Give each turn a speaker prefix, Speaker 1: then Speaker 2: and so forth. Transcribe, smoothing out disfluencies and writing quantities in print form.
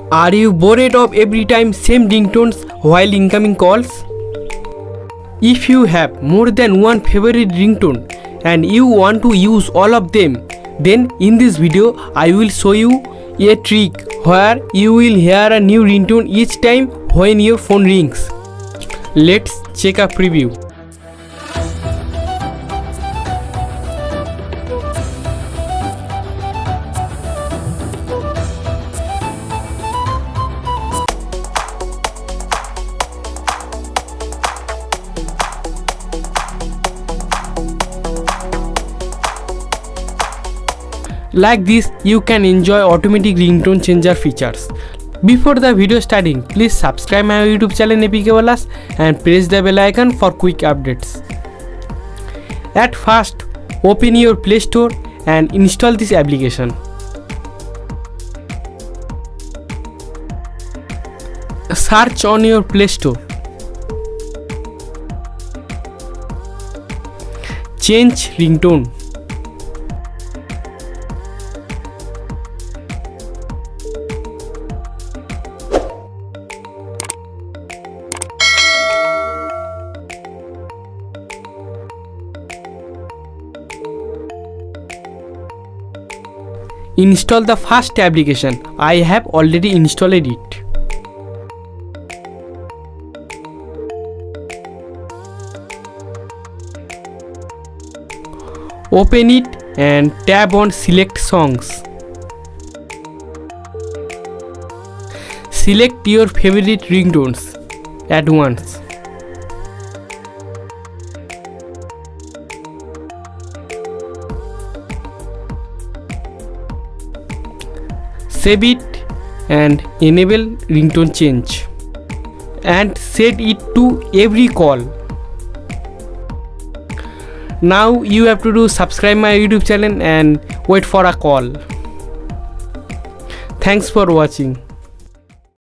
Speaker 1: Are you bored of every time same ringtones while incoming calls? If you have more than one favorite ringtone and you want to use all of them, then in this video I will show you a trick where you will hear a new ringtone each time when your phone rings. Let's check a preview. Like this, you can enjoy automatic ringtone changer features. Before the video starting, please subscribe my YouTube channel APK Walas and press the bell icon for quick updates. At first, open your Play Store and install this application. Search on your Play Store. Change ringtone. Install the first application. I have already installed it. Open it and tap on Select Songs. Select your favorite ringtones at once. Save it and enable ringtone change and set it to every call. Now you have to do subscribe my YouTube channel and wait for a call. Thanks for watching.